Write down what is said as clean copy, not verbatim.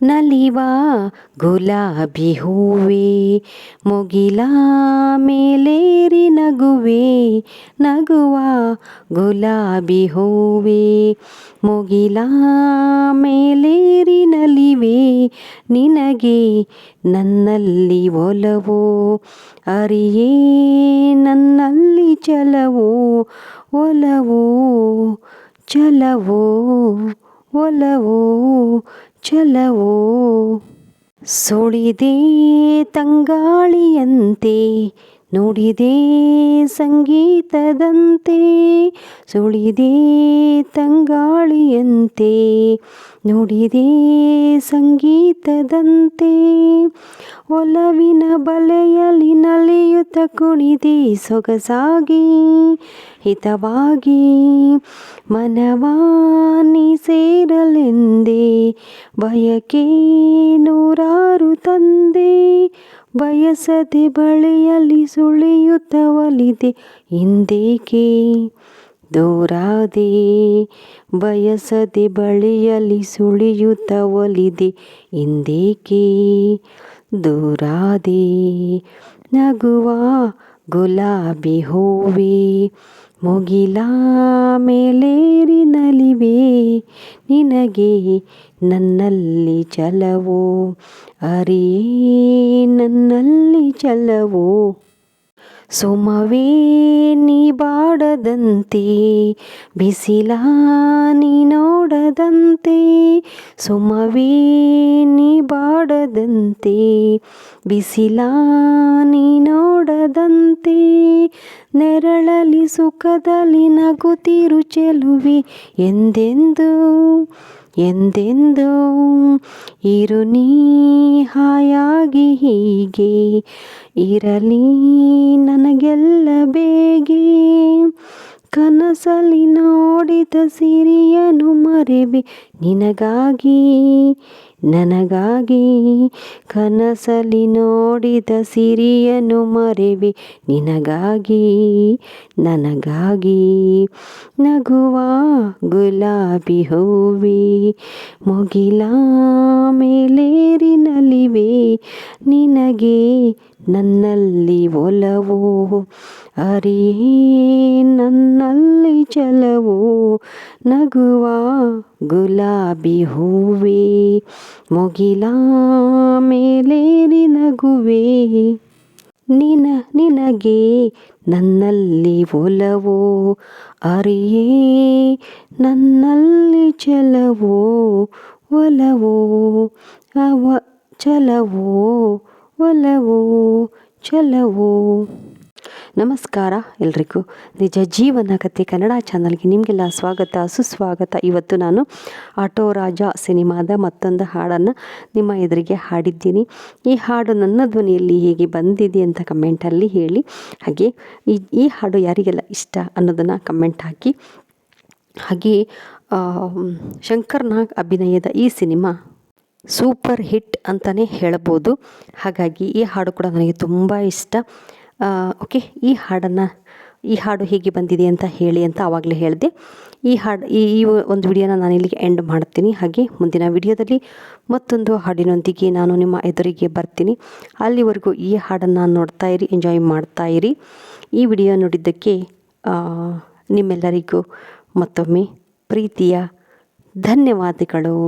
ನಲಿವ ಗುಲಾಬಿ ಹೂವೇ ಮುಗಿಲ ಮೇಲೇರಿ ನಗುವೆ ನಗುವ ಗುಲಾಬಿ ಹೂವೇ ಮುಗಿಲ ಮೇಲೇರಿ ನಲಿವೆ ನಿನಗೆ ನನ್ನಲ್ಲಿ ಒಲವೋ ಅರಿಯೇ ನನ್ನಲ್ಲಿ ಚಲವೋ ಒಲವೋ ಚಲವೋ ಒಲವೋ ಚಲವೋ ಸುಳಿದೆ ತಂಗಾಳಿಯಂತೆ ನುಡಿದೆ ಸಂಗೀತದಂತೆ ಸುಳಿದೆ ತಂಗಾಳಿಯಂತೆ ನುಡಿದೆ ಸಂಗೀತದಂತೆ ಒಲವಿನ ಬಲೆಯಲ್ಲಿ ನಲಿಯುತ್ತ ಕುಣಿದೆ ಸೊಗಸಾಗಿ ಹಿತವಾಗಿ ಮನವಾನಿ ಸೇರಲೆಂದೇ ಬಯಕೆ ನೂರಾರು ತಂದೆ ಬಯಸದೆ ಬಳಿಯಲ್ಲಿ ಸುಳಿಯುತ್ತ ಒಲಿದೆ ಹಿಂದೇಕೆ ದೂರಾದೆ ಬಯಸದೆ ಬಳಿಯಲ್ಲಿ ಸುಳಿಯುತ್ತ ಒಲಿದೆ ಹಿಂದೇಕೆ ದೂರಾದೆ ನಗುವ ಗುಲಾಬಿ ಹೂವೇ ಮುಗಿಲ ಮೇಲೇರಿ ನಲಿವೆ ನಿನಗೆ ನನ್ನಲ್ಲಿ ಚಲವೋ ಅರಿಯೇ ನನ್ನಲ್ಲಿ ಚಲವೋ ಸುಮವೇ ನೀ ಬಾಡದಂತೆ ಬಿಸಿಲ ನೀ ನೋಡದಂತೆ ಸುಮವೇ ನೀ ಬಾಡದಂತೆ ಬಿಸಿಲ ನೀ ನೋಡದಂತೆ ನೆರಳಲ್ಲಿ ಸುಖದಲ್ಲಿ ನಗುತ್ತಿರು ಚೆಲುವೆ ಎಂದೆಂದು ಎಂದೆಂದು ಇರು ನೀ ಹಾಯಾಗಿ ಹೀಗೆ ಇರಲಿ ನನಗೆಲ್ಲ ಬೇಗೆ ಕನಸಲಿ ನೋಡಿದ ಸಿರಿಯನು ಮರೆವೆ ನಿನಗಾಗಿ ನನಗಾಗಿ ಕನಸಲಿ ನೋಡಿದ ಸಿರಿಯನು ಮರೆವೆ ನಿನಗಾಗಿ ನನಗಾಗಿ ನಗುವ ಗುಲಾಬಿ ಹೂವೇ ಮುಗಿಲ ಮೇಲೇರಿ ನಲಿವೆ ನಿನಗೆ ನನ್ನಲ್ಲಿ ಒಲವೋ ಅರಿಯೇ ನನ್ನಲ್ಲಿ ಚಲವೋ ನಗುವ ಗುಲಾಬಿ ಹೂವೇ ಮುಗಿಲ ಮೇಲೇರಿ ನಗುವೆ ನಿನಗೆ ನನ್ನಲ್ಲಿ ಒಲವೋ ಅರಿಯೇ ನನ್ನಲ್ಲಿ ಚಲವೋ ಒಲವೋ ಚಲವೋ ಒಲವೋ ಚಲವೋ. ನಮಸ್ಕಾರ ಎಲ್ರಿಗೂ. ನಿಜ ಜೀವನ ಕಥೆ ಕನ್ನಡ ಚಾನಲ್ಗೆ ನಿಮಗೆಲ್ಲ ಸ್ವಾಗತ ಸುಸ್ವಾಗತ. ಇವತ್ತು ನಾನು ಆಟೋ ರಾಜ ಸಿನಿಮಾದ ಮತ್ತೊಂದು ಹಾಡನ್ನು ನಿಮ್ಮ ಎದುರಿಗೆ ಹಾಡಿದ್ದೀನಿ. ಈ ಹಾಡು ನನ್ನ ಧ್ವನಿಯಲ್ಲಿ ಹೇಗೆ ಬಂದಿದೆ ಅಂತ ಕಮೆಂಟಲ್ಲಿ ಹೇಳಿ. ಹಾಗೆ ಈ ಹಾಡು ಯಾರಿಗೆಲ್ಲ ಇಷ್ಟ ಅನ್ನೋದನ್ನು ಕಮೆಂಟ್ ಹಾಕಿ. ಹಾಗೆ ಶಂಕರ್ ನಾಗ್ ಅಭಿನಯದ ಈ ಸಿನಿಮಾ ಸೂಪರ್ ಹಿಟ್ ಅಂತಲೇ ಹೇಳ್ಬೋದು. ಹಾಗಾಗಿ ಈ ಹಾಡು ಕೂಡ ನನಗೆ ತುಂಬ ಇಷ್ಟ. ಓಕೆ, ಈ ಹಾಡು ಹೇಗೆ ಬಂದಿದೆ ಅಂತ ಹೇಳಿ ಅಂತ ಆವಾಗಲೇ ಹೇಳಿದೆ. ಈ ಒಂದು ವಿಡಿಯೋನ ನಾನು ಇಲ್ಲಿಗೆ ಎಂಡ್ ಮಾಡ್ತೀನಿ. ಹಾಗೆ ಮುಂದಿನ ವಿಡಿಯೋದಲ್ಲಿ ಮತ್ತೊಂದು ಹಾಡಿನೊಂದಿಗೆ ನಾನು ನಿಮ್ಮ ಎದುರಿಗೆ ಬರ್ತೀನಿ. ಅಲ್ಲಿವರೆಗೂ ಈ ಹಾಡನ್ನು ನೋಡ್ತಾ ಇರಿ, ಎಂಜಾಯ್ ಮಾಡ್ತಾ ಇರಿ. ಈ ವಿಡಿಯೋ ನೋಡಿದ್ದಕ್ಕೆ ನಿಮ್ಮೆಲ್ಲರಿಗೂ ಮತ್ತೊಮ್ಮೆ ಪ್ರೀತಿಯ ಧನ್ಯವಾದಗಳು.